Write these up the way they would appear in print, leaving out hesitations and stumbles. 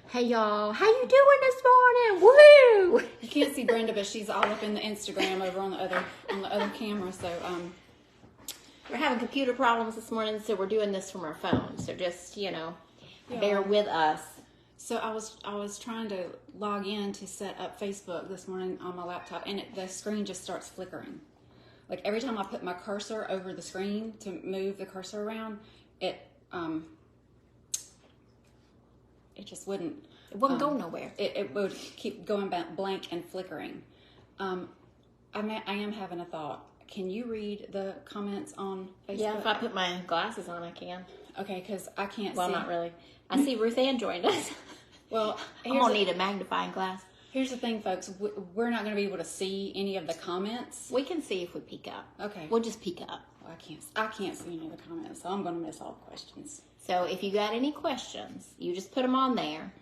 Hey y'all, how you doing this morning? Woohoo! You can't see Brenda, but she's all up in the Instagram over on the other camera. So we're having computer problems this morning, so we're doing this from our phone. So just bear with us. So I was trying to log in to set up Facebook this morning on my laptop, and the screen just starts flickering. Like every time I put my cursor over the screen to move the cursor around, it just wouldn't. It wouldn't go nowhere. It would keep going blank and flickering. I am having a thought. Can you read the comments on Facebook? Yeah, if I put my glasses on, I can. Okay, because I can't see. Well, not really. I see Ruthanne joined us. Well, I'm going to need a magnifying glass. Here's the thing, folks. We're not going to be able to see any of the comments. We can see if we peek up. Okay. We'll just peek up. Well, I can't see any of the comments, so I'm going to miss all the questions. So if you got any questions, you just put them on there,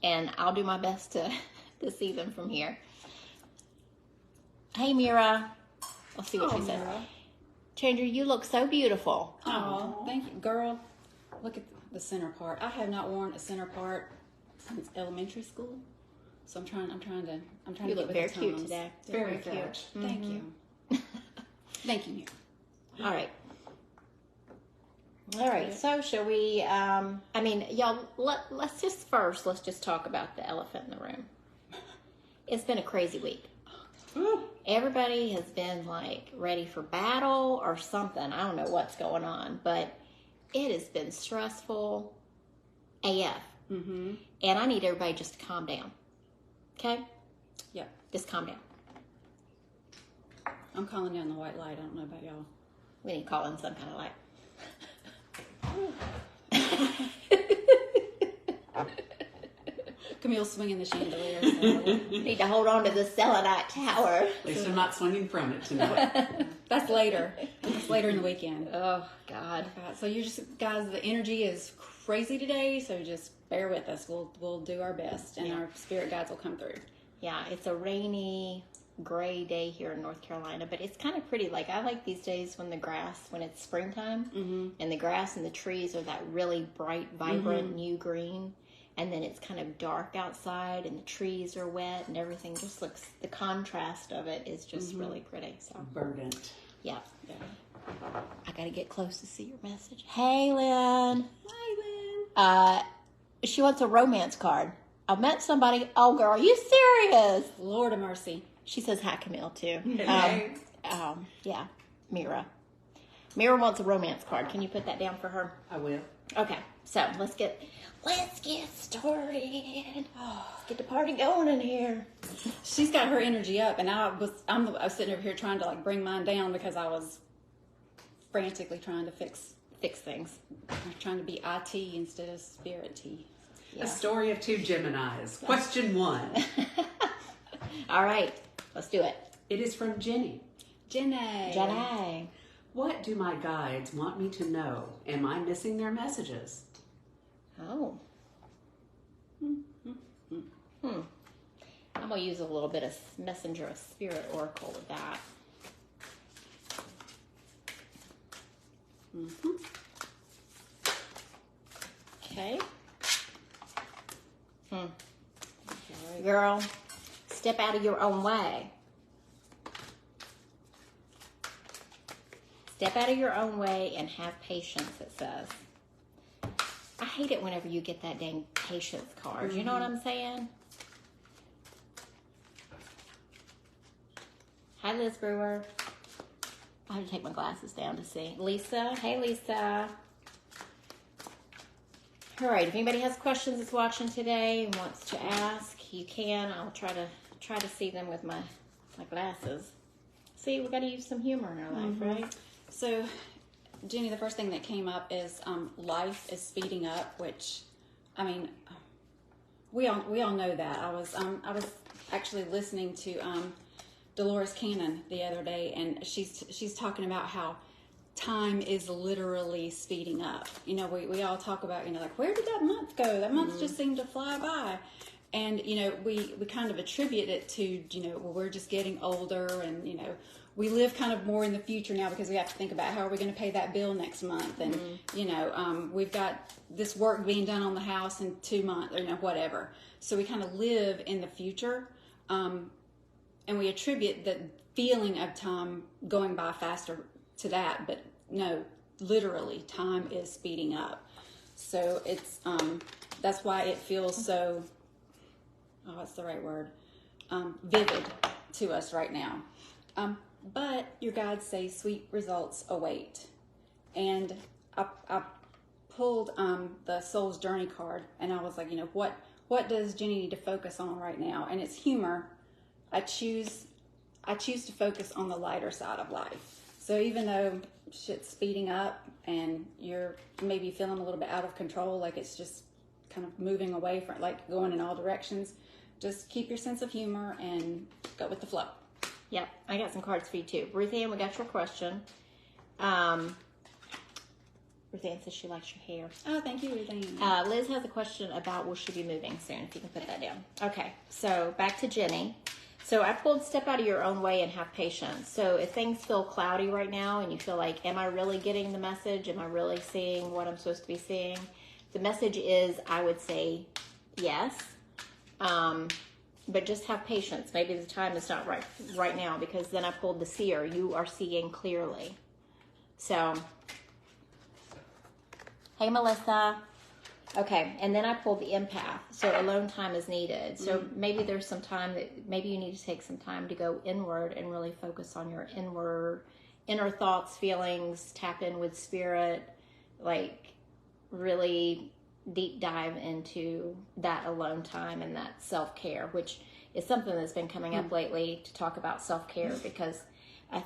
and I'll do my best to see them from here. Hey, Mira. Let's see what she says. Chandra, you look so beautiful. Oh, thank you, girl. Look at the center part. I have not worn a center part since elementary school, so I'm trying to. You look very cute today. Very cute. Mm-hmm. Thank you. Thank you, Mira. All right. All right. So, shall we? Y'all. Let's just talk about the elephant in the room. It's been a crazy week. Everybody has been like ready for battle or something. I don't know what's going on, but it has been stressful AF. Mm-hmm. And I need everybody just to calm down. Okay? Yep. Just calm down. I'm calling down the white light. I don't know about y'all. We need to call in some kind of light. Camille's swinging the chandelier. So we need to hold on to the selenite tower. At least I'm not swinging from it tonight. That's later. That's later in the weekend. Oh, God. So you just, guys, the energy is crazy today, so just bear with us. We'll do our best, and our spirit guides will come through. Yeah, it's a rainy, gray day here in North Carolina, but it's kind of pretty. Like, I like these days when it's springtime, and the grass and the trees are that really bright, vibrant, new green, and then it's kind of dark outside, and the trees are wet, and everything just looks, the contrast of it is just really pretty. So Verdant. Yeah. I got to get close to see your message. Hey, Lynn. Hi, Lynn. She wants a romance card. I met somebody. Oh, girl, are you serious? Lord of mercy. She says hi, Camille, too. Hey. Yeah, Mira. Mira wants a romance card. Can you put that down for her? I will. Okay, so let's get started. Oh, let's get the party going in here. She's got her energy up, and I was sitting over here trying to like bring mine down because I was frantically trying to fix things. I'm trying to be IT instead of spirit T. Yeah. A story of two Geminis. Question 1. All right, let's do it. It is from Jenny. Jenny. What do my guides want me to know? Am I missing their messages? Oh. I'm going to use a little bit of Messenger of Spirit Oracle with that. Okay. Girl, step out of your own way. Step out of your own way and have patience, it says. I hate it whenever you get that dang patience card. You know what I'm saying? Hi, Liz Brewer. I have to take my glasses down to see. Lisa. Hey, Lisa. All right. If anybody has questions that's watching today and wants to ask, you can. I'll try to see them with my glasses. See, we got to use some humor in our life, right? So, Jenny, the first thing that came up is life is speeding up, which, I mean, we all know that. I was actually listening to Dolores Cannon the other day, and she's talking about how time is literally speeding up. You know, we all talk about, like, where did that month go? That month just seemed to fly by. And, we kind of attribute it to, well, we're just getting older and, we live kind of more in the future now because we have to think about how are we going to pay that bill next month, and we've got this work being done on the house in 2 months, or whatever. So we kind of live in the future, and we attribute the feeling of time going by faster to that, but no, literally time is speeding up. So it's that's why it feels so, what's the right word, vivid to us right now. But your guides say sweet results await. And I pulled the Soul's Journey card, and I was like, what does Jenny need to focus on right now? And it's humor. I choose to focus on the lighter side of life. So even though shit's speeding up and you're maybe feeling a little bit out of control, like it's just kind of moving away from, like, going in all directions, just keep your sense of humor and go with the flow. Yep, I got some cards for you too. Ruthanne, we got your question. Ruthanne says she likes your hair. Oh, thank you, Ruthanne. Liz has a question about will she be moving soon, if you can put that down. Okay, so back to Jenny. So I pulled step out of your own way and have patience. So if things feel cloudy right now and you feel like, am I really getting the message? Am I really seeing what I'm supposed to be seeing? The message is, I would say, yes. But just have patience. Maybe the time is not right now, because then I pulled the seer. You are seeing clearly. So, hey, Melissa. Okay, and then I pulled the empath. So alone time is needed. So maybe there's some time that maybe you need to take some time to go inward and really focus on your inner thoughts, feelings, tap in with spirit, like really deep dive into that alone time and that self-care, which is something that's been coming up lately, to talk about self-care, because I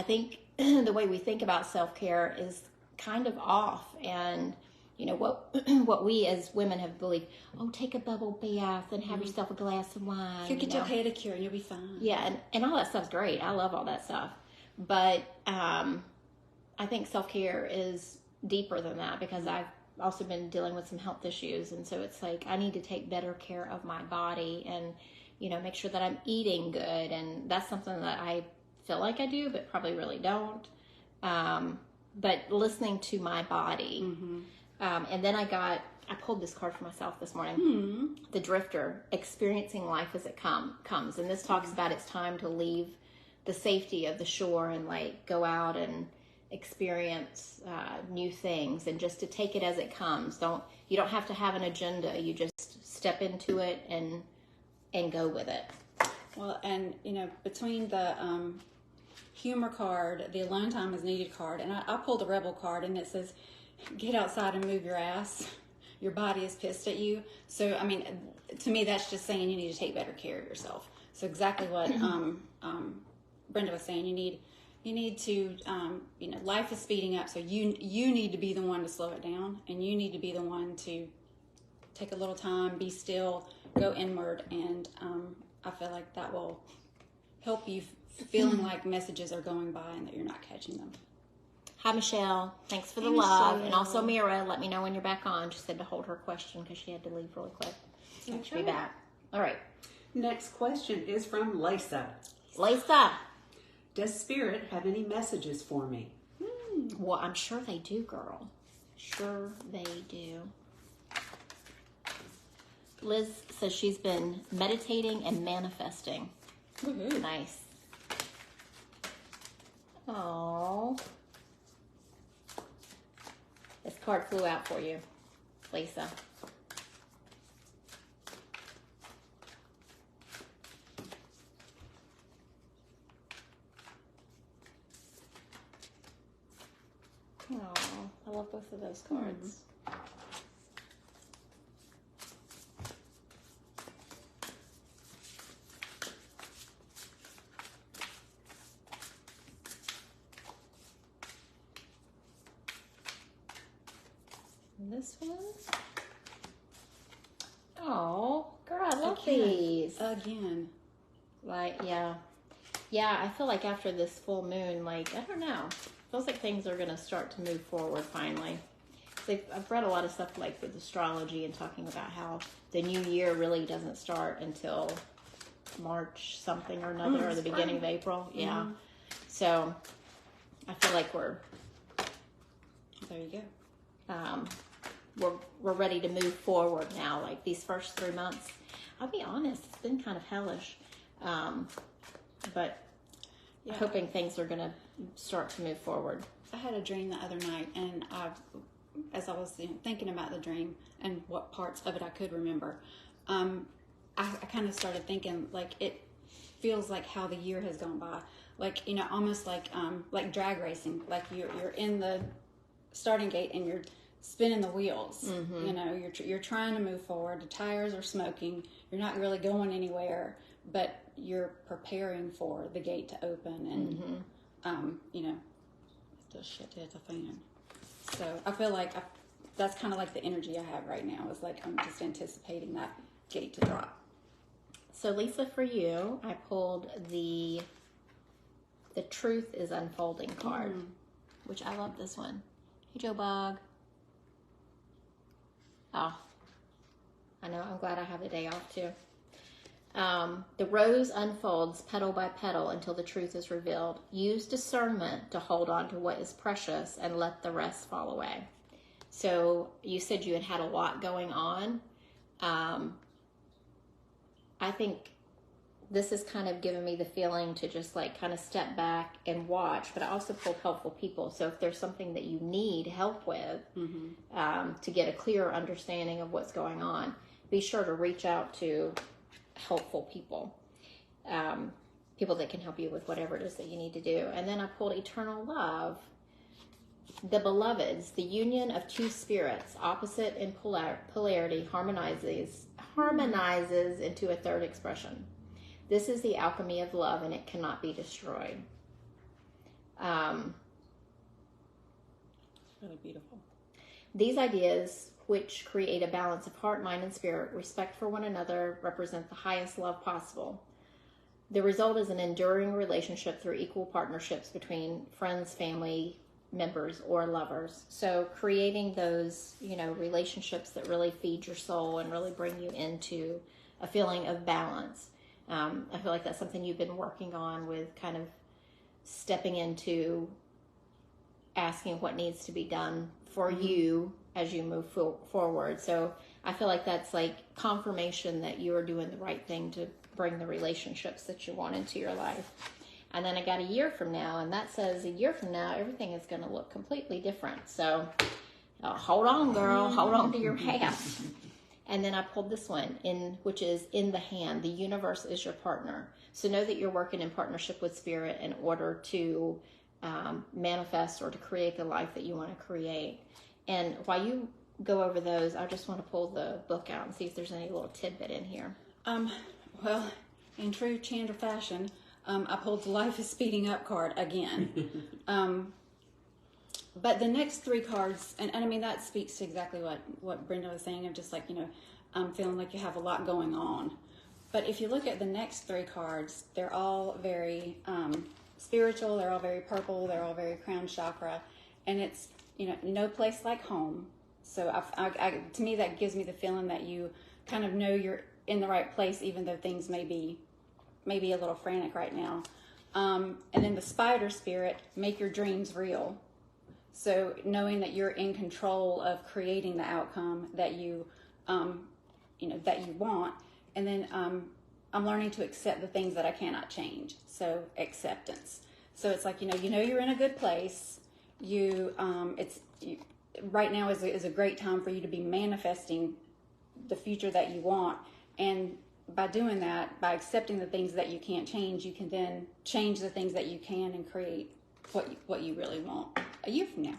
think the way we think about self-care is kind of off. And what we as women have believed, take a bubble bath and have yourself a glass of wine, you get your pedicure and you'll be fine. Yeah, and all that stuff's great. I love all that stuff, but I think self-care is deeper than that, because I've also been dealing with some health issues, and so it's like I need to take better care of my body and make sure that I'm eating good, and that's something that I feel like I do but probably really don't, but listening to my body. And then I pulled this card for myself this morning, the Drifter, experiencing life as it comes, and this talks about it's time to leave the safety of the shore and like go out and experience new things, and just to take it as it comes. You don't have to have an agenda. You just step into it and go with it. Well, and between the humor card, the alone time is needed card, and I pulled a rebel card, and it says, get outside and move your ass. Your body is pissed at you. So, I mean, to me, that's just saying you need to take better care of yourself. So exactly what Brenda was saying, you need to, life is speeding up, so you need to be the one to slow it down, and you need to be the one to take a little time, be still, go inward, and I feel like that will help you feeling like messages are going by and that you're not catching them. Hi, Michelle. Thanks for the Hey, love. Michelle. And also Mira, let me know when you're back on. She said to hold her question because she had to leave really quick. She'll be back. All right. Next question is from Lisa. Lisa. Does Spirit have any messages for me? Well, I'm sure they do, girl. Sure they do. Liz says she's been meditating and manifesting. Woo-hoo. Nice. Oh. This card flew out for you, Lisa. Oh, I love both of those cards. This one? Oh, girl, I love these. Again. Like, yeah. Yeah, I feel like after this full moon, like, I don't know. Feels like things are going to start to move forward finally. I've read a lot of stuff like with astrology and talking about how the new year really doesn't start until March something or another, or the beginning of April. Yeah. Mm-hmm. So I feel like we're There you go. We're ready to move forward now. Like these first 3 months, I'll be honest, it's been kind of hellish. But hoping things are going to start to move forward. I had a dream the other night, and as I was thinking about the dream and what parts of it I could remember, I kind of started thinking, like, it feels like how the year has gone by. Like, almost like drag racing. Like you're in the starting gate and you're spinning the wheels. Mm-hmm. You're trying to move forward. The tires are smoking. You're not really going anywhere, but you're preparing for the gate to open and, the shit hit the fan. So I feel like that's kind of like the energy I have right now. Is like I'm just anticipating that gate to drop. So Lisa, for you, I pulled the Truth is Unfolding card, which I love this one. Hey, JoJoBug. Oh, I know. I'm glad I have a day off too. The rose unfolds petal by petal until the truth is revealed. Use discernment to hold on to what is precious and let the rest fall away. So you said you had a lot going on. I think this has kind of given me the feeling to just like kind of step back and watch, but I also pulled helpful people. So if there's something that you need help with to get a clearer understanding of what's going on, be sure to reach out to helpful people, people that can help you with whatever it is that you need to do. And then I pulled Eternal Love, the beloveds, the union of two spirits, opposite in polarity, harmonizes into a third expression. This is the alchemy of love, and it cannot be destroyed. It's really beautiful. These ideas, which create a balance of heart, mind, and spirit, respect for one another, represent the highest love possible. The result is an enduring relationship through equal partnerships between friends, family members, or lovers. So creating those, relationships that really feed your soul and really bring you into a feeling of balance. I feel like that's something you've been working on with kind of stepping into asking what needs to be done for you as you move forward. So I feel like that's like confirmation that you are doing the right thing to bring the relationships that you want into your life. And then I got a year from now, and that says a year from now, everything is going to look completely different. So hold on, girl. Hold on to your hat. And then I pulled this one, which is in the hand. The universe is your partner. So know that you're working in partnership with Spirit in order to manifest or to create the life that you want to create. And while you go over those, I just want to pull the book out and see if there's any little tidbit in here. Well, in true Chandra fashion, I pulled the Life is Speeding Up card again. But the next three cards, and I mean, that speaks to exactly what Brenda was saying, of just like, feeling like you have a lot going on. But if you look at the next three cards, they're all very spiritual, they're all very purple, they're all very crown chakra, and it's, no place like home. So to me, that gives me the feeling that you kind of know you're in the right place, even though things may be a little frantic right now. And then the spider spirit, make your dreams real. So knowing that you're in control of creating the outcome that you want. And then I'm learning to accept the things that I cannot change. So acceptance. So it's like, you're in a good place. Right now is a great time for you to be manifesting the future that you want. And by doing that, by accepting the things that you can't change, you can then change the things that you can and create what you really want a year from now.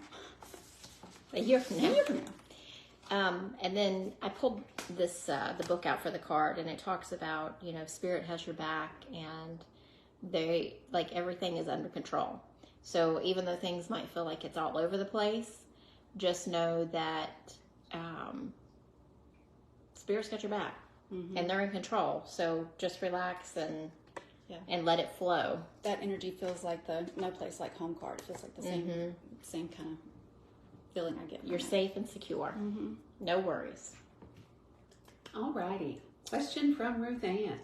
And then I pulled this the book out for the card, and it talks about Spirit has your back, and they like everything is under control. So even though things might feel like it's all over the place, just know that Spirit's got your back. Mm-hmm. And they're in control. So just relax and let it flow. That energy feels like the no place like home card. It feels like the same kind of feeling I get. You're safe and secure. Mm-hmm. No worries. All righty. Question from Ruthanne.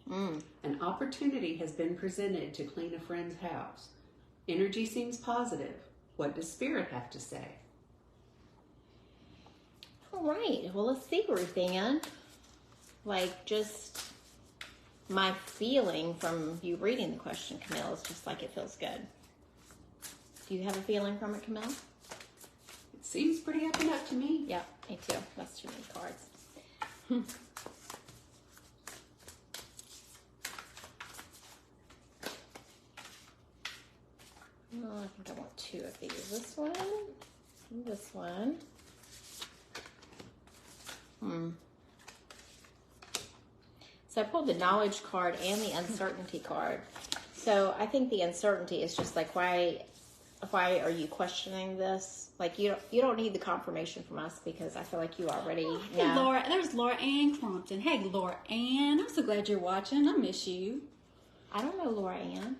An opportunity has been presented to clean a friend's house. Energy seems positive. What does Spirit have to say? All right. Well, let's see, Ruthanne. Like, just my feeling from you reading the question, Camille, is just like it feels good. Do you have a feeling from it, Camille? It seems pretty up and up to me. Yeah, me too. That's too many cards. Oh, I think I want two of these. This one and this one. So I pulled the knowledge card and the uncertainty card. So I think the uncertainty is just like, why are you questioning this? Like, you don't need the confirmation from us, because I feel like you already know. Hey, Laura. There's Laura Ann Crompton. Hey, Laura Ann. I'm so glad you're watching. I miss you. I don't know Laura Ann.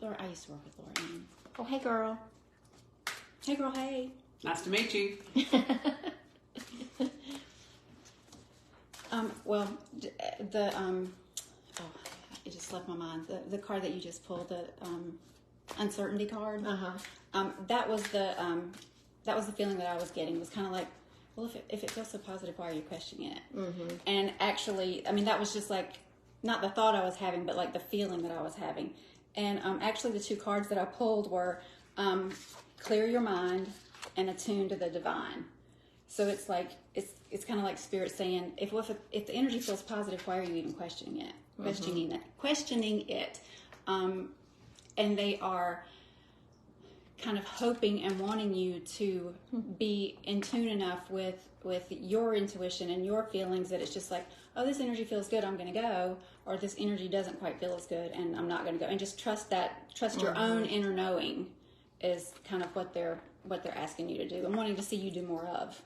I used to work with Laura Ann. Oh, hey, girl. Hey, girl. Hey. Nice to meet you. It just left my mind. The card that you just pulled, the uncertainty card. That was the feeling that I was getting. It was kind of like, well, if it feels so positive, why are you questioning it? And actually, I mean, that was just like, not the thought I was having, but like the feeling that I was having. And actually, the two cards that I pulled were clear your mind and attune to the divine. So it's like, it's kind of like Spirit saying, if the energy feels positive, why are you even questioning it? Questioning it. And they are kind of hoping and wanting you to be in tune enough with your intuition and your feelings that it's just like, oh, this energy feels good, I'm going to go, or this energy doesn't quite feel as good and I'm not going to go. And just trust your own inner knowing is kind of what they're asking you to do and wanting to see you do more of.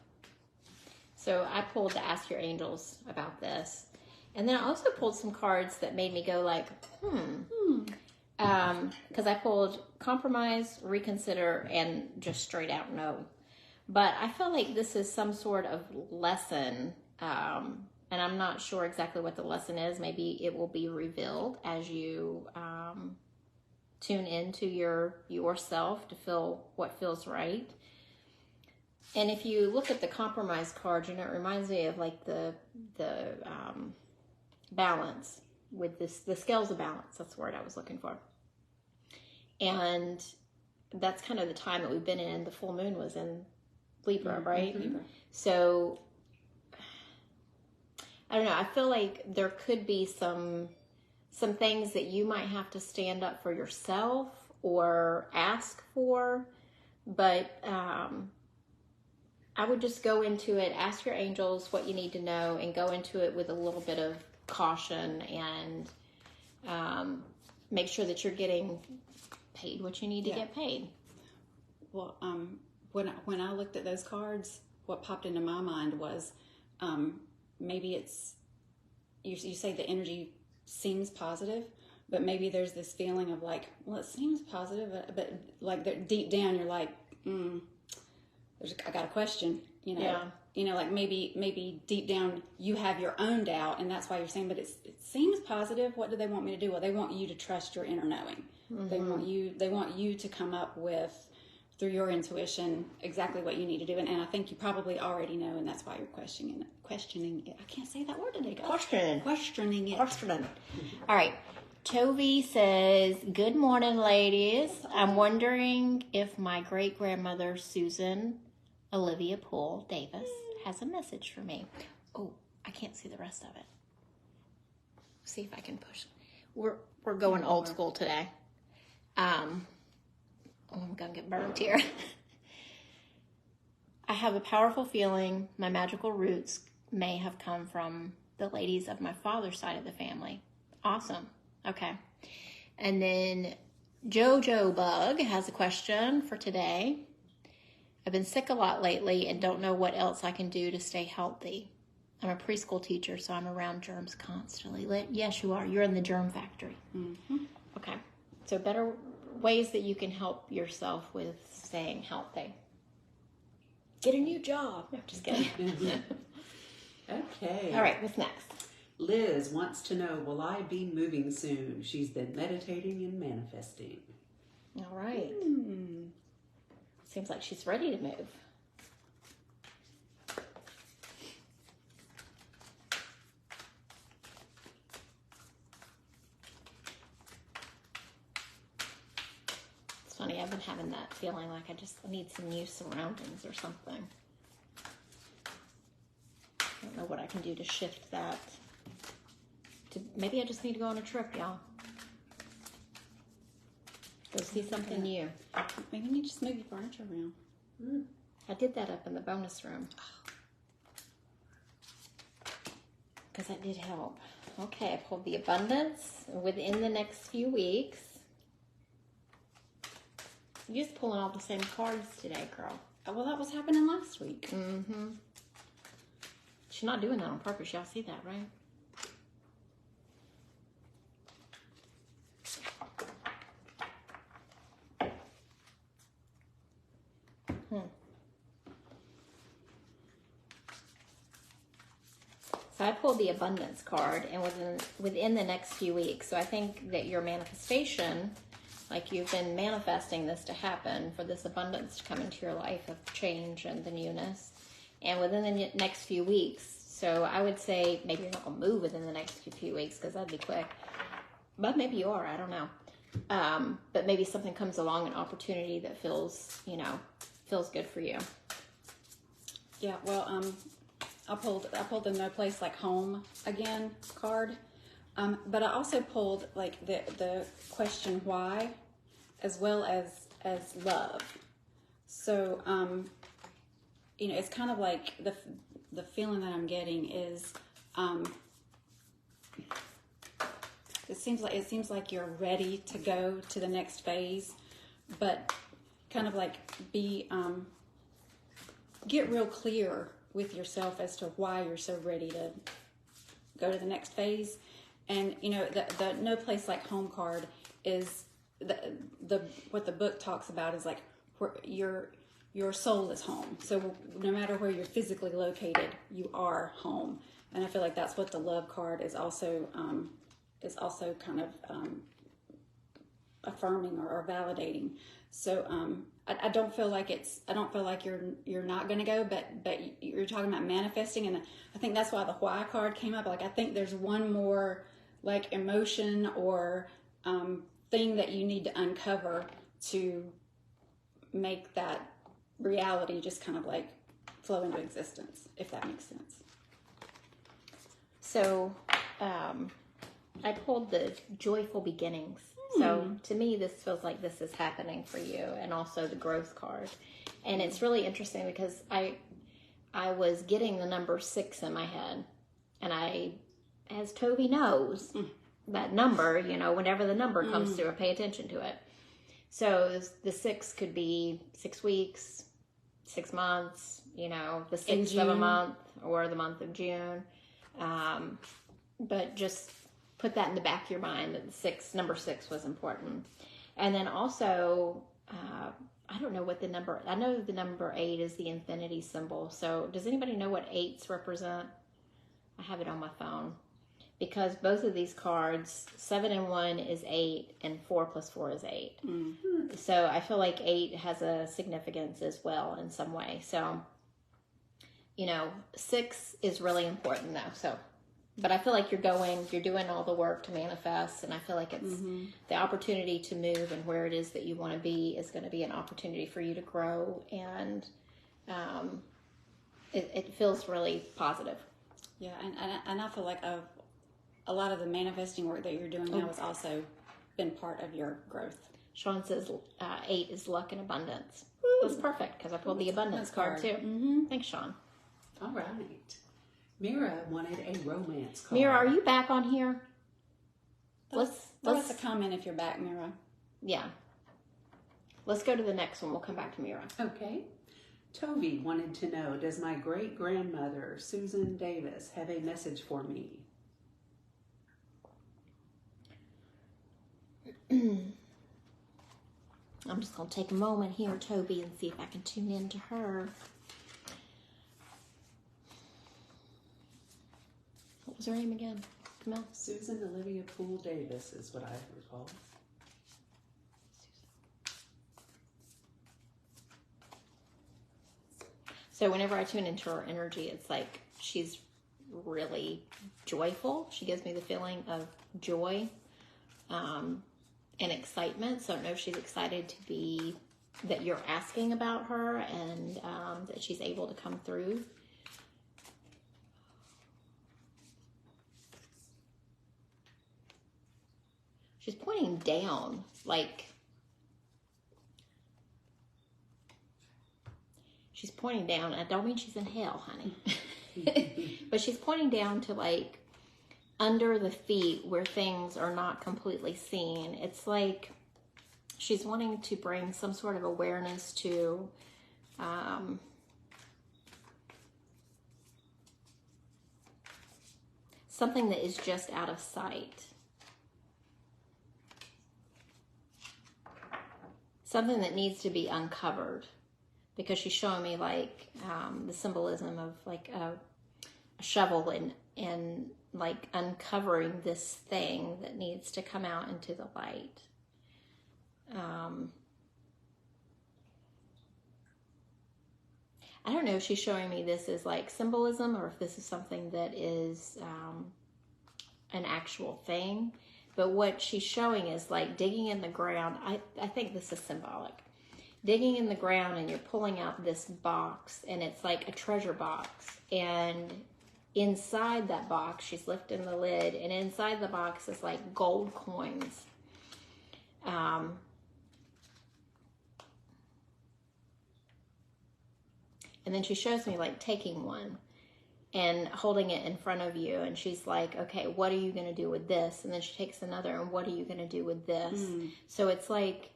So I pulled to ask your angels about this. And then I also pulled some cards that made me go like, because I pulled compromise, reconsider, and just straight out no. But I feel like this is some sort of lesson, and I'm not sure exactly what the lesson is. Maybe it will be revealed as you tune into yourself to feel what feels right. And if you look at the compromise card, it reminds me of like the balance with the scales of balance. That's the word I was looking for. And that's kind of the time that we've been in. The full moon was in Libra, right? Libra. So I don't know. I feel like there could be some things that you might have to stand up for yourself or ask for, but I would just go into it, ask your angels what you need to know, and go into it with a little bit of caution and make sure that you're getting paid what you need to get paid. Well, when I looked at those cards, what popped into my mind was maybe it's you say the energy seems positive, but maybe there's this feeling of like, well, it seems positive, but like deep down you're like, I got a question, like maybe deep down you have your own doubt, and that's why you're saying, but it seems positive. What do they want me to do? Well, they want you to trust your inner knowing. They want you to come up with, through your intuition, exactly what you need to do. And I think you probably already know, and that's why you're questioning it. I can't say that word today, guys. Questioning it. All right. Tovi says, good morning, ladies. I'm wondering if my great-grandmother, Susan Olivia Poole Davis, has a message for me. Oh, I can't see the rest of it. See if I can push. We're going old school today. I'm going to get burned here. I have a powerful feeling my magical roots may have come from the ladies of my father's side of the family. Awesome. Okay. And then JoJoBug has a question for today. I've been sick a lot lately and don't know what else I can do to stay healthy. I'm a preschool teacher, so I'm around germs constantly. Yes, you are. You're in the germ factory. Mm-hmm. Okay. So better ways that you can help yourself with staying healthy. Get a new job. No, just kidding. Okay. All right, what's next? Liz wants to know, will I be moving soon? She's been meditating and manifesting. All right. Seems like she's ready to move. It's funny, I've been having that feeling like I just need some new surroundings or something. I don't know what I can do to shift that. Maybe I just need to go on a trip, y'all. Go see something new. Maybe you need to just move your furniture around. I did that up in the bonus room. Because that did help. Okay, I pulled the abundance within the next few weeks. You're just pulling all the same cards today, girl. Well, that was happening last week. Mm-hmm. She's not doing that on purpose. Y'all see that, right? So I pulled the abundance card, and within the next few weeks. So I think that your manifestation, like you've been manifesting this to happen, for this abundance to come into your life of change and the newness, and within the next few weeks. So I would say maybe you're not going to move within the next few weeks because that'd be quick. But maybe you are, I don't know. But maybe something comes along, an opportunity that feels good for you. Yeah, well, I pulled the No Place Like Home again card, but I also pulled like the question why, as well as love. So it's kind of like the feeling that I'm getting is it seems like you're ready to go to the next phase, but kind of like get real clear with yourself as to why you're so ready to go to the next phase. And the No Place Like Home card is the what the book talks about is like where your soul is home. So no matter where you're physically located, you are home. And I feel like that's what the love card is also kind of affirming or validating. So I don't feel like you're not going to go, but you're talking about manifesting, and I think that's why the why card came up. Like I think there's one more like emotion or thing that you need to uncover to make that reality just kind of like flow into existence, if that makes sense. So I pulled the joyful beginnings. So to me, this feels like this is happening for you, and also the growth card. And it's really interesting because I was getting the number 6 in my head, and as Tovi knows, that number, whenever the number comes through, I pay attention to it. So the 6 could be 6 weeks, 6 months, the 6th of a month or the month of June. But just put that in the back of your mind that number 6 was important. And then also, I don't know what the number, I know the number 8 is the infinity symbol. So does anybody know what 8s represent? I have it on my phone. Because both of these cards, 7 and 1 is 8, and 4 plus 4 is 8. Mm-hmm. So I feel like 8 has a significance as well in some way. So, 6 is really important though. So, but I feel like you're doing all the work to manifest, and I feel like it's the opportunity to move and where it is that you want to be is going to be an opportunity for you to grow, and it feels really positive. Yeah, and I feel like a lot of the manifesting work that you're doing now has also been part of your growth. Sean says 8 is luck and abundance. That's perfect because I pulled the abundance card too. Mm-hmm. Thanks, Sean. All right. Mira wanted a romance card. Mira, are you back on here? Let's a comment if you're back, Mira. Yeah. Let's go to the next one. We'll come back to Mira. Okay. Tovi wanted to know, does my great-grandmother, Susan Davis, have a message for me? I'm just going to take a moment here, Tovi, and see if I can tune in to her. What was What's her name again? Camille? Susan Olivia Poole Davis is what I recall. So whenever I tune into her energy, it's like she's really joyful. She gives me the feeling of joy and excitement. So I don't know if she's excited to be, that you're asking about her, and that she's able to come through. She's pointing down, like she's pointing down. I don't mean she's in hell, honey. But she's pointing down to like under the feet where things are not completely seen. It's like she's wanting to bring some sort of awareness to something that is just out of sight. Something that needs to be uncovered, because she's showing me like the symbolism of like a shovel and like uncovering this thing that needs to come out into the light. I don't know if she's showing me this as like symbolism or if this is something that is an actual thing. But what she's showing is like digging in the ground. I think this is symbolic. Digging in the ground and you're pulling out this box, and it's like a treasure box. And inside that box, she's lifting the lid, and inside the box is like gold coins. And then she shows me like taking one and holding it in front of you, and she's like, okay, what are you going to do with this? And then she takes another, and what are you going to do with this? So it's like,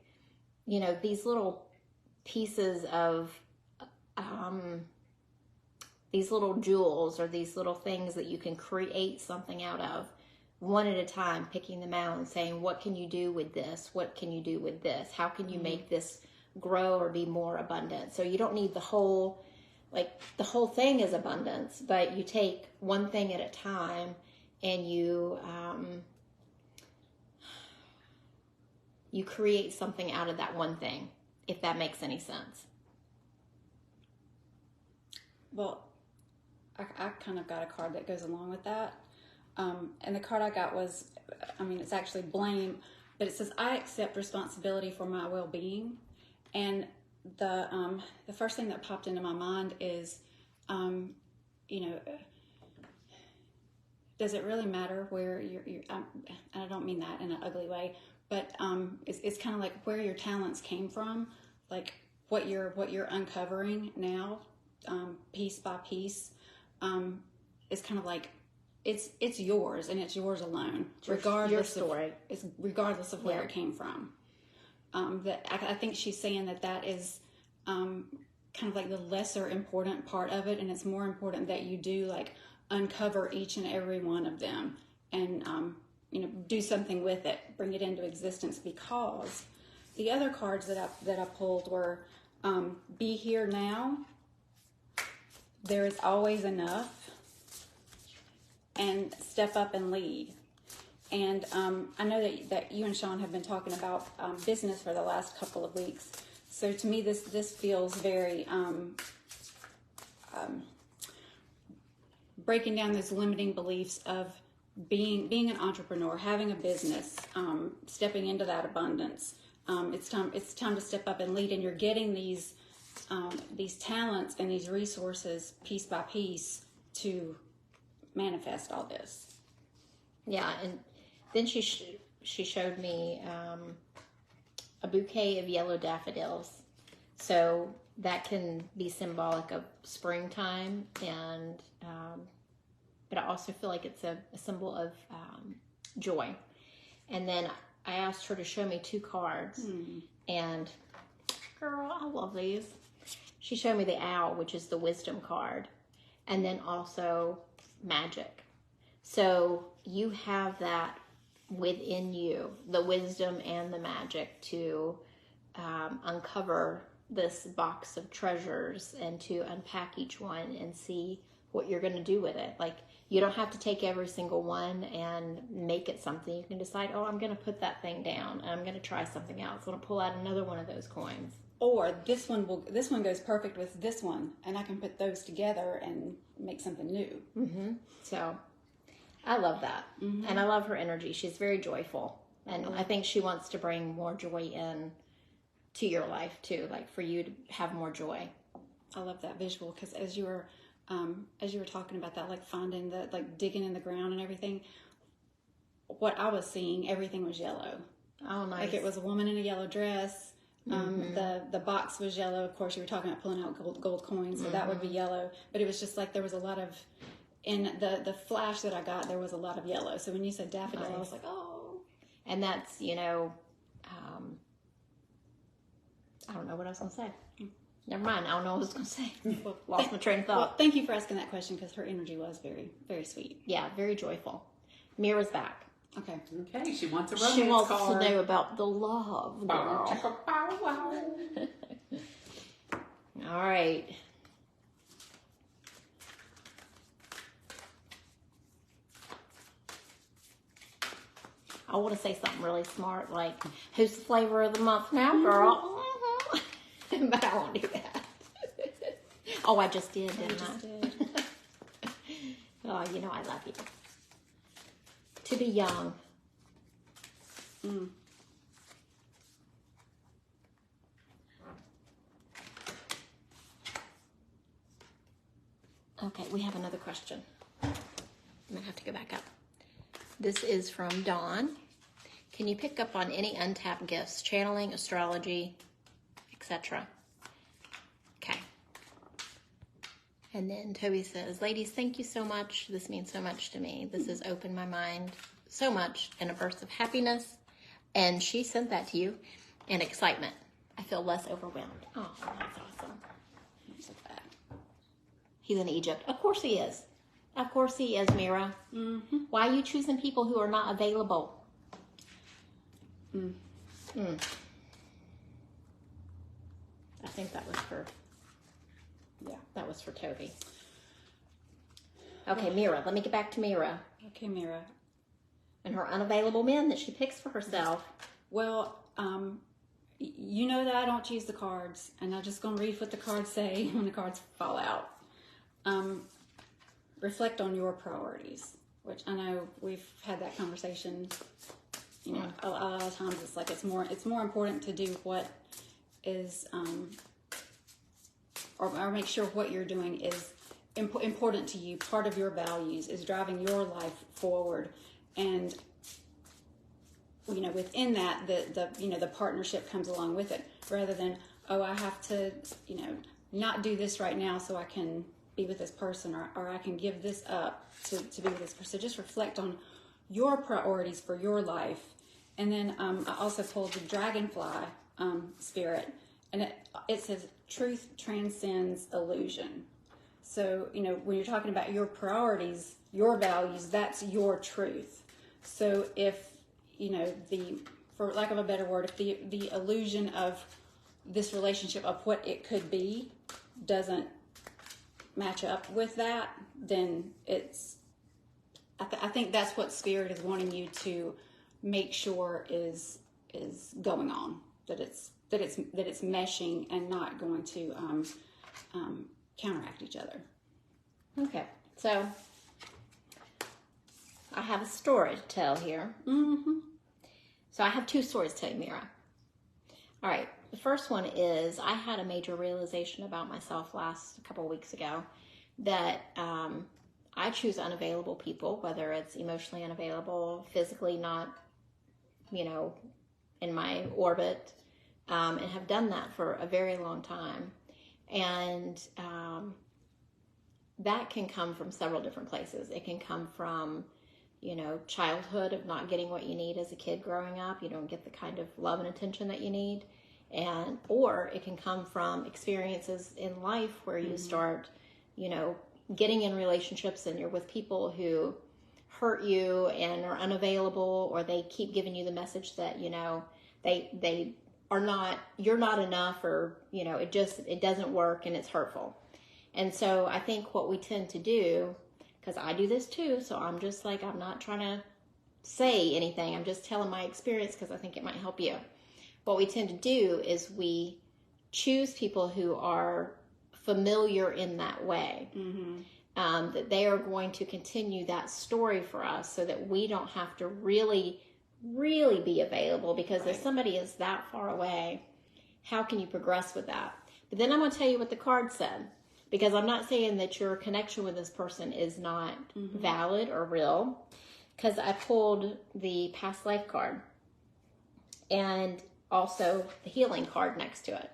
you know, these little pieces of these little jewels, or these little things that you can create something out of, one at a time, picking them out and saying, what can you do with this? What can you do with this? How can you make this grow or be more abundant? So you don't need the whole, like the whole thing is abundance, but you take one thing at a time, and you create something out of that one thing, if that makes any sense. Well, I kind of got a card that goes along with that. And the card I got was, I mean, it's actually blame, but it says, I accept responsibility for my well-being. And the first thing that popped into my mind is, you know, does it really matter where you're and I don't mean that in an ugly way, but it's kind of like where your talents came from, like what you're uncovering now, piece by piece, is kind of like it's yours, and it's yours alone, regardless your story. Regardless of where it came from. That I think she's saying that is kind of like the lesser important part of it, and it's more important that you do like uncover each and every one of them, and you know, do something with it, bring it into existence. Because the other cards that I pulled were be here now, there is always enough, and step up and lead. And I know that you and Sean have been talking about business for the last couple of weeks. So to me, this feels very breaking down those limiting beliefs of being an entrepreneur, having a business, stepping into that abundance. It's time to step up and lead, and you're getting these talents and these resources piece by piece to manifest all this. Yeah, and then she showed me a bouquet of yellow daffodils. So that can be symbolic of springtime, and but I also feel like it's a symbol of joy. And then I asked her to show me 2 cards, and girl, I love these. She showed me the owl, which is the wisdom card, and then also magic. So you have that within you, the wisdom and the magic to uncover this box of treasures and to unpack each one and see what you're going to do with it. Like, you don't have to take every single one and make it something. You can decide, oh, I'm going to put that thing down, and I'm going to try something else. I'm going to pull out another one of those coins. Or this one goes perfect with this one, and I can put those together and make something new. Mm-hmm. So I love that. Mm-hmm. And I love her energy. She's very joyful. And I think she wants to bring more joy in to your life too, like for you to have more joy. I love that visual, because as you were talking about that, like finding the, like digging in the ground and everything, what I was seeing, everything was yellow. Oh, nice. Like it was a woman in a yellow dress. The box was yellow. Of course, you were talking about pulling out gold coins, so that would be yellow. But it was just like there was a lot of, in the flash that I got, there was a lot of yellow. So when you said daffodil, I was like, oh. And that's, I don't know what I was going to say. Never mind. I don't know what I was going to say. Lost my train of thought. Well, thank you for asking that question, because her energy was very, very sweet. Yeah, very joyful. Mira's back. Okay, she wants a romance She wants card. to know about the love, girl. All right. I want to say something really smart, like, who's the flavor of the month now, girl? Mm-hmm. But I won't do that. Oh, I just did, didn't I? Did. Oh, I love you. To be young. Okay, we have another question. I'm going to have to go back up. This is from Dawn. Can you pick up on any untapped gifts, channeling, astrology, etc.? Okay. And then Tovi says, ladies, thank you so much. This means so much to me. This has opened my mind so much in a burst of happiness. And she sent that to you, and excitement. I feel less overwhelmed. Oh, that's awesome. He's in Egypt. Of course he is. Of course he is, Mira. Mm-hmm. Why are you choosing people who are not available? I think that was for, that was for Tovi. Okay, Mira. Let me get back to Mira. Okay, Mira. And her unavailable men that she picks for herself. Well, you know that I don't choose the cards, and I'm just going to read what the cards say when the cards fall out. Reflect on your priorities, which I know we've had that conversation. A lot of times it's like it's more important to do what is, or make sure what you're doing is important to you. Part of your values is driving your life forward, and within that, the partnership comes along with it, rather than, oh, I have to not do this right now so I can be with this person, or I can give this up to be with this person. So just reflect on your priorities for your life. And then I also pulled the dragonfly spirit, and it says truth transcends illusion. So when you're talking about your priorities, your values, that's your truth. So if for lack of a better word, if the illusion of this relationship, of what it could be, doesn't match up with that, then I think that's what Spirit is wanting you to make sure is going on, that it's meshing and not going to counteract each other. Okay, so I have a story to tell here. Mm-hmm. So I have two stories to tell you, Mira. All right. The first one is I had a major realization about myself a couple of weeks ago that I choose unavailable people, whether it's emotionally unavailable, physically not, in my orbit, and have done that for a very long time. And that can come from several different places. It can come from, childhood, of not getting what you need as a kid growing up. You don't get the kind of love and attention that you need. Or it can come from experiences in life where you start, getting in relationships and you're with people who hurt you and are unavailable, or they keep giving you the message that, you're not enough, or, it doesn't work and it's hurtful. And so I think what we tend to do, because I do this too, so I'm just like, I'm not trying to say anything. I'm just telling my experience because I think it might help you. What we tend to do is we choose people who are familiar in that way. That they are going to continue that story for us so that we don't have to really be available, because if somebody is that far away, how can you progress with that? But then I'm going to tell you what the card said, because I'm not saying that your connection with this person is not valid or real, because I pulled the past life card and also the healing card next to it.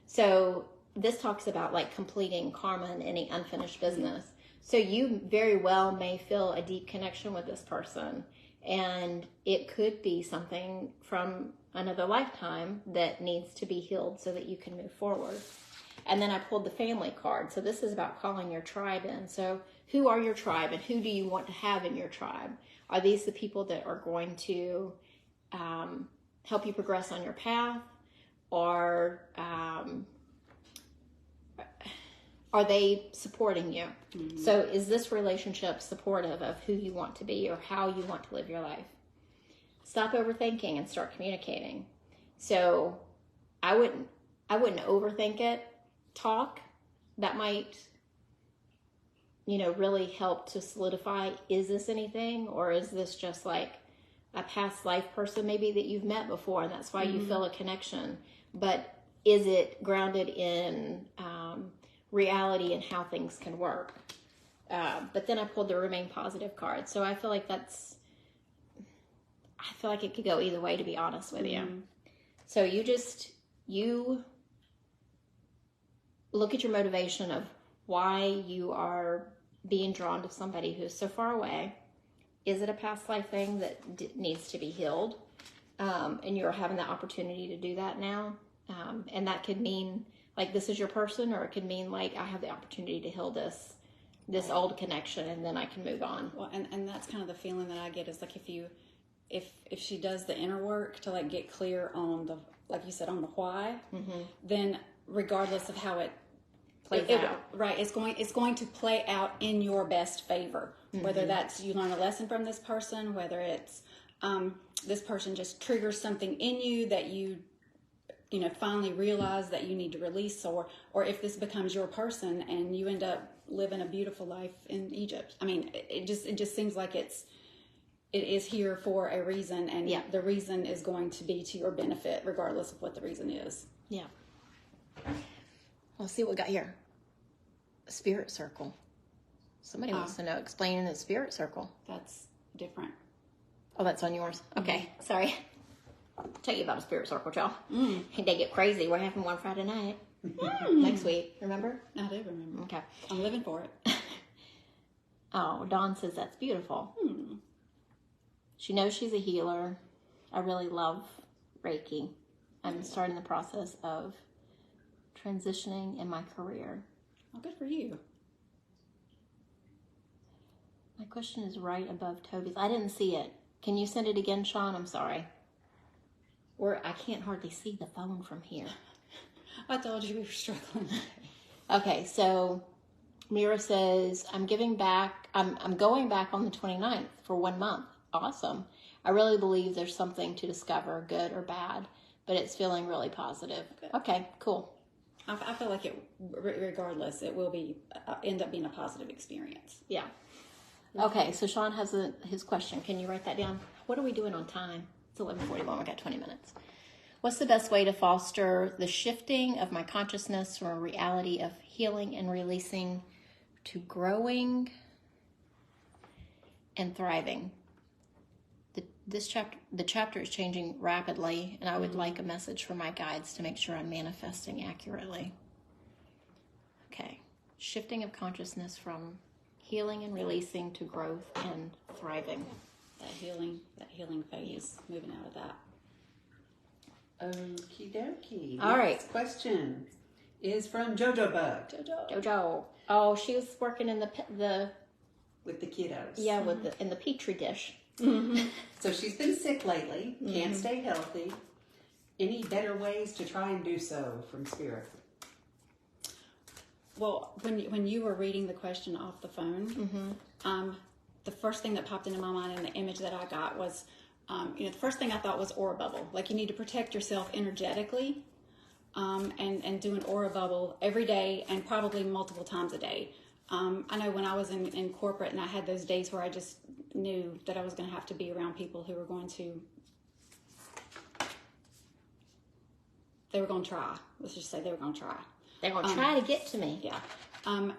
So this talks about like completing karma and any unfinished business. So you very well may feel a deep connection with this person, and it could be something from another lifetime that needs to be healed so that you can move forward. And then I pulled the family card. So this is about calling your tribe in. So who are your tribe, and who do you want to have in your tribe? Are these the people that are going to help you progress on your path? Or are they supporting you? So is this relationship supportive of who you want to be or how you want to live your life? Stop overthinking and start communicating. So I wouldn't overthink it. Talk. That might, really help to solidify, is this anything, or is this just like a past life person maybe that you've met before, and that's why you feel a connection? But is it grounded in reality and how things can work? But then I pulled the remain positive card. So I feel like it could go either way, to be honest with you. So you look at your motivation of why you are being drawn to somebody who's so far away. Is it a past life thing that needs to be healed? And you're having the opportunity to do that now. And that could mean like this is your person, or it could mean like I have the opportunity to heal this old connection, and then I can move on. Well, and that's kind of the feeling that I get, is like if she does the inner work to like get clear on the, like you said, on the why, then regardless of how it plays out, right, it's going to play out in your best favor. Whether that's you learn a lesson from this person, whether it's this person just triggers something in you that you finally realize that you need to release, or if this becomes your person and you end up living a beautiful life in Egypt. I mean, it just seems like it is here for a reason, and the reason is going to be to your benefit, regardless of what the reason is. Yeah. Let's see what we got here. A spirit circle. Somebody wants to know, explaining the spirit circle. That's different. Oh, that's on yours. Okay, sorry. I'll tell you about a spirit circle, y'all. They get crazy. We're having one Friday night next week. Remember? I do remember. Okay. I'm living for it. Oh, Dawn says that's beautiful. She knows she's a healer. I really love Reiki. I'm starting the process of transitioning in my career. Oh, good for you. My question is right above Tovi's. I didn't see it. Can you send it again, Sean? I'm sorry. I can't hardly see the phone from here. I told you we were struggling. Okay, so Mira says, I'm going back on the 29th for 1 month. Awesome. I really believe there's something to discover, good or bad, but it's feeling really positive. Good. Okay, cool. I feel like regardless, it will end up being a positive experience. Yeah. Okay, so Sean has his question. Can you write that down? What are we doing on time? It's 11:41. We got 20 minutes. What's the best way to foster the shifting of my consciousness from a reality of healing and releasing to growing and thriving? The chapter is changing rapidly, and I would like a message from my guides to make sure I'm manifesting accurately. Okay, shifting of consciousness from healing and releasing to growth and thriving. That healing phase, moving out of that. Okie dokie. All right. Next question is from JoJoBug. JoJo. Oh, she was working in the with the kiddos. Yeah, in the petri dish. So she's been sick lately. Can't stay healthy. Any better ways to try and do so from Spirit? Well, when you were reading the question off the phone, the first thing that popped into my mind and the image that I got was, the first thing I thought was aura bubble. Like you need to protect yourself energetically, and do an aura bubble every day and probably multiple times a day. I know when I was in corporate and I had those days where I just knew that I was going to have to be around people who were going to, try. Let's just say they were going to try. They're going to try to get to me. Yeah. I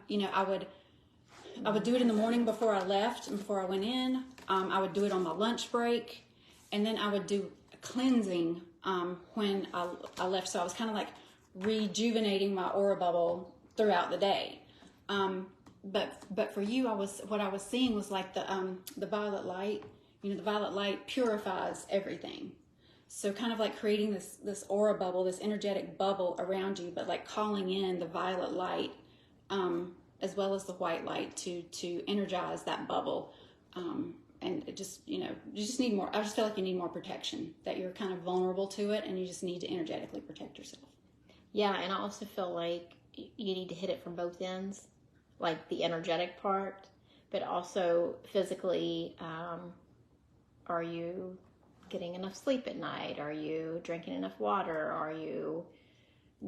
would do it in the morning before I left and before I went in. I would do it on my lunch break. And then I would do cleansing when I left. So I was kind of like rejuvenating my aura bubble throughout the day. But for you, what I was seeing was like the violet light. The violet light purifies everything. So kind of like creating this aura bubble, this energetic bubble around you, but like calling in the violet light, as well as the white light to energize that bubble. And it just, you just need more. I just feel like you need more protection, that you're kind of vulnerable to it and you just need to energetically protect yourself. Yeah. And I also feel like you need to hit it from both ends, like the energetic part, but also physically, are you getting enough sleep at night? Are you drinking enough water? Are you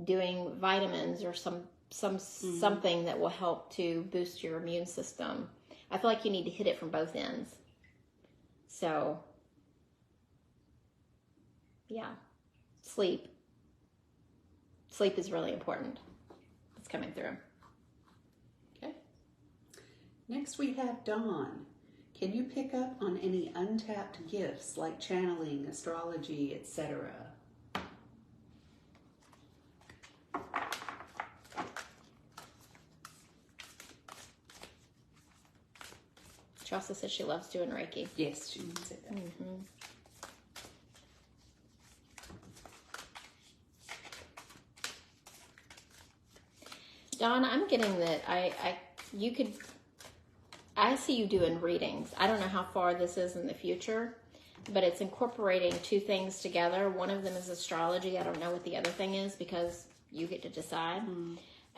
doing vitamins or something that will help to boost your immune system? I feel like you need to hit it from both ends. So, yeah, sleep is really important. It's coming through. Okay. Next we have Dawn. Can you pick up on any untapped gifts like channeling, astrology, etc.? She also says she loves doing Reiki. Yes, she said that. Mm-hmm. Dawn, I'm getting that I see you doing readings. I don't know how far this is in the future, but it's incorporating two things together. One of them is astrology. I don't know what the other thing is because you get to decide.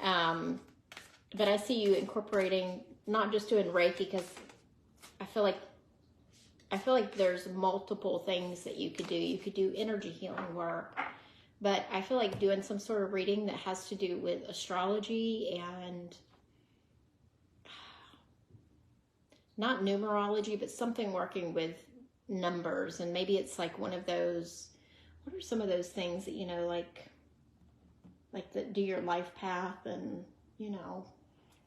But I see you incorporating, not just doing Reiki, because I feel like there's multiple things that you could do. You could do energy healing work, but I feel like doing some sort of reading that has to do with astrology and not numerology, but something working with numbers. And maybe it's like one of those, what are some of those things that, like do your life path and,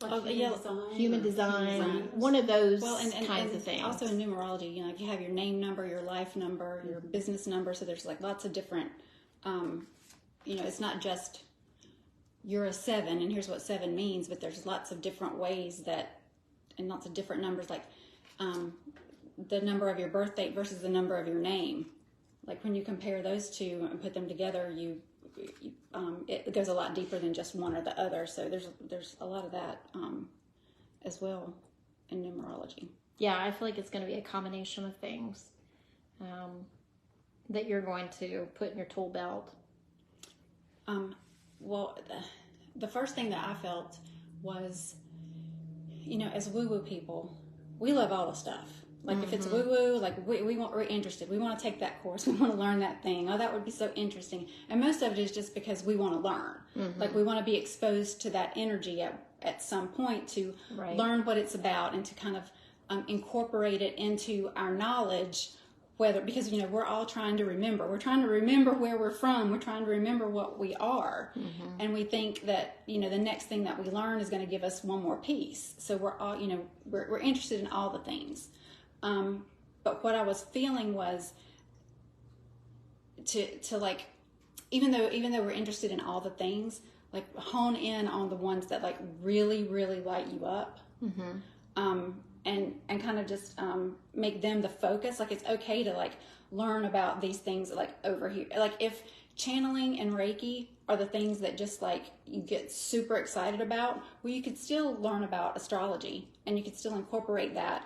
like human design, one of those kinds of things. Also in numerology, you have your name number, your life number, your business number. So there's like lots of different, it's not just you're a 7 and here's what 7 means, but there's lots of different ways and lots of different numbers, like the number of your birth date versus the number of your name. Like when you compare those two and put them together, it goes a lot deeper than just one or the other. So there's a lot of that as well in numerology. Yeah, I feel like it's going to be a combination of things that you're going to put in your tool belt. Well, the first thing that I felt was, as woo-woo people, we love all the stuff. Like if it's woo-woo, like we're interested. We want to take that course. We want to learn that thing. Oh, that would be so interesting. And most of it is just because we want to learn. Like we want to be exposed to that energy at some point to learn what it's about and to kind of incorporate it into our knowledge. Because we're all trying to remember. We're trying to remember where we're from. We're trying to remember what we are. And we think that, the next thing that we learn is going to give us one more piece. So we're all, we're interested in all the things. But what I was feeling was to like, even though we're interested in all the things, like hone in on the ones that like really, really light you up. And kind of just make them the focus. Like it's okay to like learn about these things like over here. Like if channeling and Reiki are the things that just like you get super excited about, well, you could still learn about astrology and you could still incorporate that,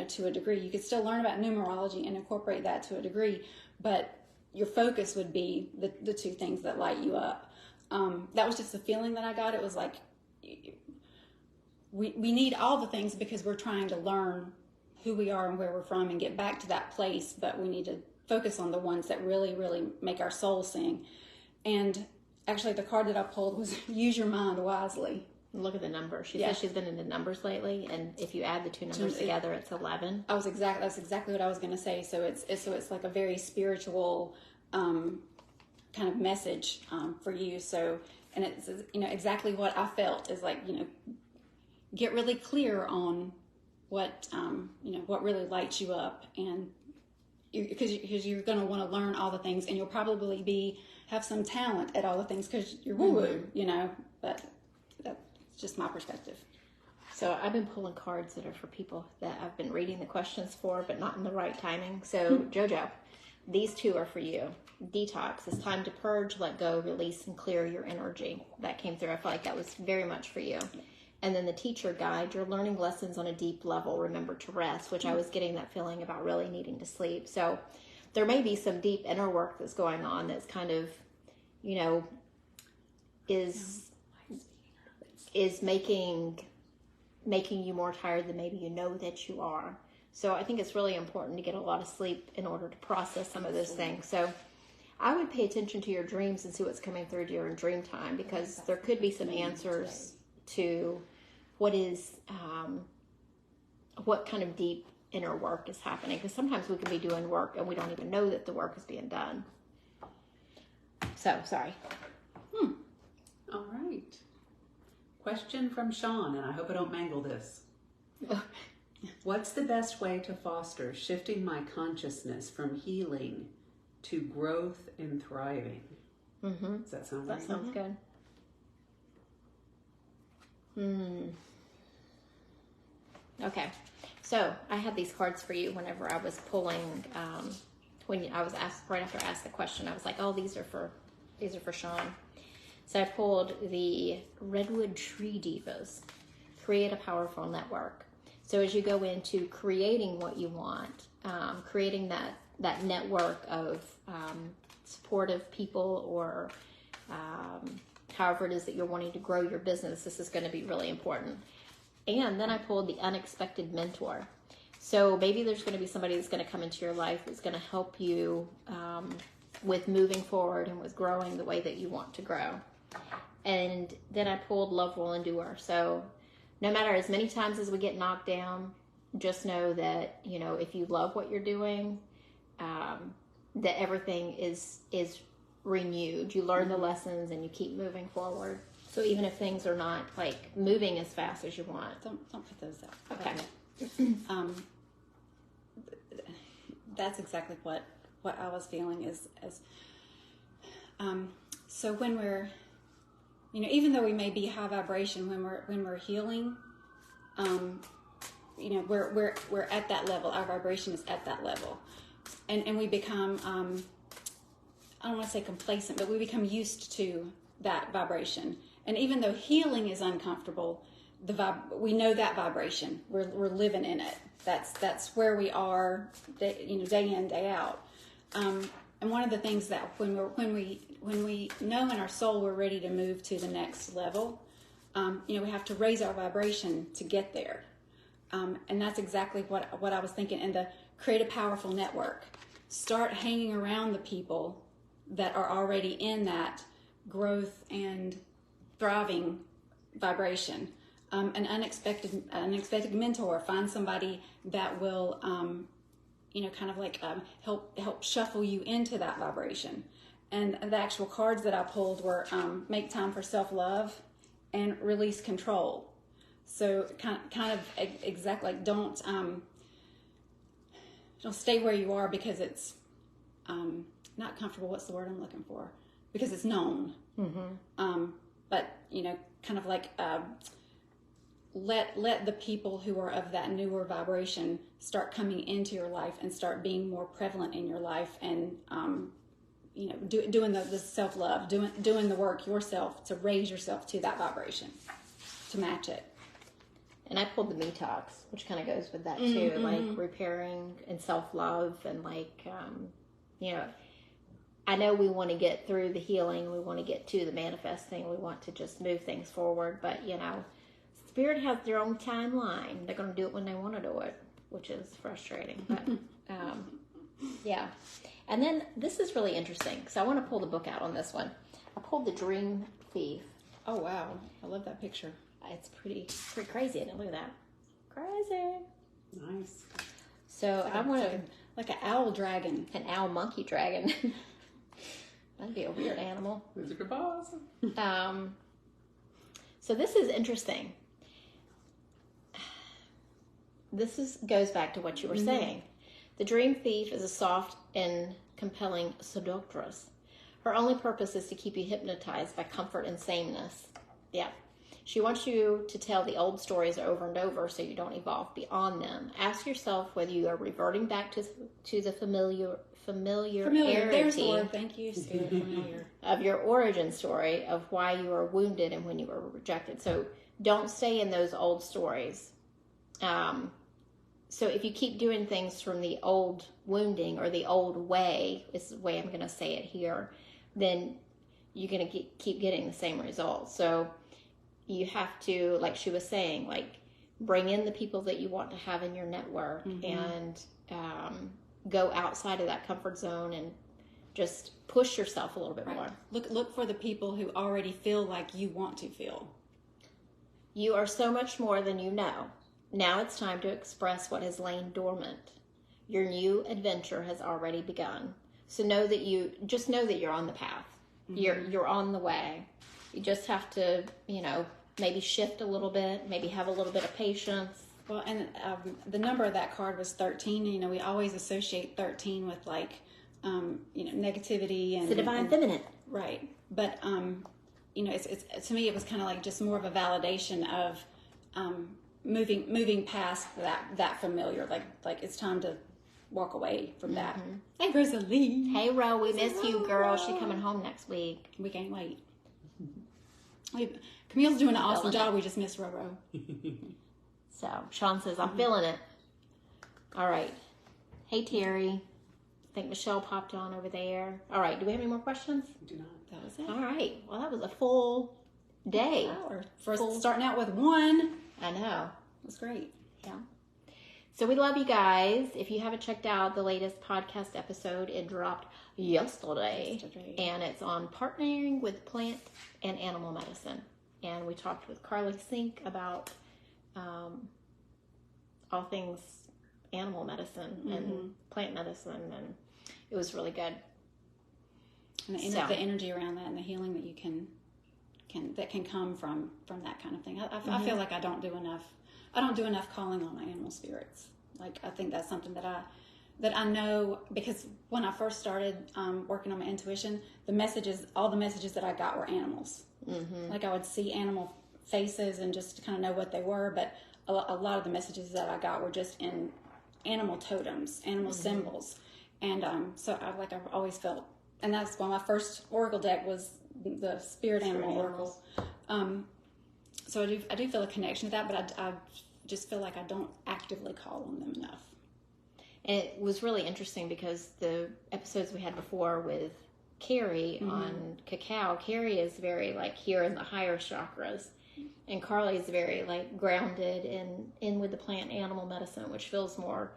to a degree. You could still learn about numerology and incorporate that to a degree, but your focus would be the two things that light you up. That was just the feeling that I got. It was like, we need all the things because we're trying to learn who we are and where we're from and get back to that place, but we need to focus on the ones that really, really make our soul sing. And actually the card that I pulled was use your mind wisely. Look at the numbers. She says she's been into numbers lately, and if you add the two numbers together, it's 11. That's exactly what I was going to say. So it's like a very spiritual kind of message for you. So, and it's, you know, exactly what I felt is like, you know, get really clear on what you know, what really lights you up, and because you're going to want to learn all the things, and you'll probably have some talent at all the things because you're woo-woo, you know, but that's just my perspective. So I've been pulling cards that are for people that I've been reading the questions for, but not in the right timing. So JoJo, these two are for you. Detox. It's time to purge, let go, release, and clear your energy. That came through. I feel like that was very much for you. And then the teacher guide, you're learning lessons on a deep level. Remember to rest, which I was getting that feeling about really needing to sleep. So there may be some deep inner work that's going on that's kind of, you know, is making you more tired than maybe you know that you are. So I think it's really important to get a lot of sleep in order to process some of those things. So I would pay attention to your dreams and see what's coming through during dream time, because there could be some answers to what kind of deep inner work is happening. Because sometimes we can be doing work and we don't even know that the work is being done. So, sorry. All right. Question from Sean, and I hope I don't mangle this. What's the best way to foster shifting my consciousness from healing to growth and thriving? Mm-hmm. Does that sound right? That sounds good. Okay. So I had these cards for you whenever I was pulling, when I was asked, right after I asked the question, I was like, oh, these are for Sean. So I pulled the Redwood Tree Divas, create a powerful network. So as you go into creating what you want, creating that network of supportive people, or however it is that you're wanting to grow your business, this is going to be really important. And then I pulled the unexpected mentor. So maybe there's going to be somebody that's going to come into your life that's going to help you with moving forward and with growing the way that you want to grow. And then I pulled love will endure. So no matter as many times as we get knocked down, just know that, you know, if you love what you're doing, that everything is renewed. You learn the lessons and you keep moving forward. So even if things are not like moving as fast as you want. Don't put those up. Okay. That's exactly what I was feeling is so when we're, you know, even though we may be high vibration when we're healing, you know, we're at that level. Our vibration is at that level, and we become I don't want to say complacent, but we become used to that vibration. And even though healing is uncomfortable, we know that vibration. We're living in it. That's where we are, day in, day out. And one of the things that when we know in our soul we're ready to move to the next level, you know, we have to raise our vibration to get there. And that's exactly what I was thinking. And to create a powerful network, start hanging around the people that are already in that growth and thriving vibration. An unexpected mentor. Find somebody that will, you know, kind of like help shuffle you into that vibration. And the actual cards that I pulled were make time for self-love and release control. So kind of exactly like don't stay where you are because it's not comfortable. What's the word I'm looking for? Because it's known. Mm-hmm. But you know, kind of like let the people who are of that newer vibration start coming into your life and start being more prevalent in your life, and you know, doing the self-love, doing the work yourself to raise yourself to that vibration, to match it. And I pulled the detox, which kind of goes with that too, like repairing and self-love, and like, you know, I know we want to get through the healing. We want to get to the manifesting. We want to just move things forward. But, Spirit has their own timeline. They're going to do it when they want to do it, which is frustrating. But, yeah. And then this is really interesting because I want to pull the book out on this one. I pulled The Dream Thief. Oh, wow. I love that picture. It's pretty crazy, isn't it? Look at that. Crazy. Nice. So I want to... Like an owl dragon. An owl monkey dragon. That'd be a weird animal. Wizard of Oz. So this is interesting. Goes back to what you were saying. The dream thief is a soft and compelling seductress. Her only purpose is to keep you hypnotized by comfort and sameness. Yeah. She wants you to tell the old stories over and over so you don't evolve beyond them. Ask yourself whether you are reverting back to the familiarity. There's the word. Thank you, Spirit. Familiar. Of your origin story of why you were wounded and when you were rejected. So don't stay in those old stories. So if you keep doing things from the old wounding or the old way, is the way I'm going to say it here, then you're going to keep getting the same results. So you have to, like she was saying, like bring in the people that you want to have in your network and go outside of that comfort zone and just push yourself a little bit more. Look for the people who already feel like you want to feel. You are so much more than you know. Now it's time to express what has lain dormant. Your new adventure has already begun. So know that you're on the path. You're on the way. You just have to, maybe shift a little bit, maybe have a little bit of patience. Well, and the number of that card was 13. We always associate 13 with negativity and it's the divine feminine, right? But it's to me it was kind of like just more of a validation of moving past that familiar. Like it's time to walk away from that. Hey, Rosalie. Hey, Ro, we miss you, girl. She's coming home next week. We can't wait. Camille's doing an awesome job. We just miss Roro. So Sean says, I'm feeling it. All right. Hey, Terry. I think Michelle popped on over there. All right. Do we have any more questions? We do not. That was it. All right. Well, that was a full day. Starting out with one. I know. It was great. Yeah. So we love you guys. If you haven't checked out the latest podcast episode, it dropped yesterday. And it's on partnering with plant and animal medicine. And we talked with Carly Sink about all things animal medicine and plant medicine, and it was really good. And the energy around that and the healing that you can come from that kind of thing. I feel like I don't do enough calling on my animal spirits. Like I think that's something that I know, because when I first started working on my intuition, all the messages that I got were animals. Like I would see animal faces and just kind of know what they were, but a lot of the messages that I got were just in animal totems, animal symbols, and so I've always felt, and that's why my first oracle deck was the spirit animal oracle. So I do feel a connection to that, but I just feel like I don't actively call on them enough. And it was really interesting because the episodes we had before with Carrie on cacao, Carrie is very here in the higher chakras, and Carly is very grounded in with the plant animal medicine, which feels more,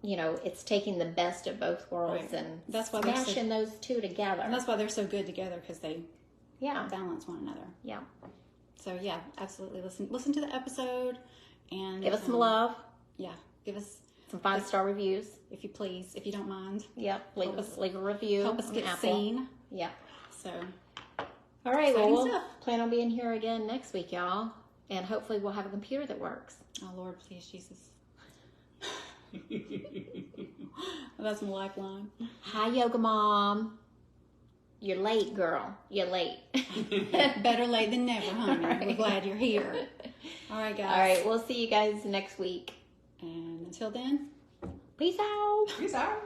it's taking the best of both worlds and that's why smashing those two together. And that's why they're so good together, because they balance one another. Yeah. So yeah, absolutely listen to the episode and give us some love. Yeah, give us some 5-star reviews, if you please, if you don't mind. Yep, leave a review. Help us get seen. Yep. So, all right, we'll plan on being here again next week, y'all, and hopefully we'll have a computer that works. Oh Lord, please, Jesus. That's my lifeline. Hi, Yoga Mom. You're late, girl. You're late. Better late than never, honey. Right. We're glad you're here. All right, guys. All right, we'll see you guys next week. And until then, peace out. Peace out.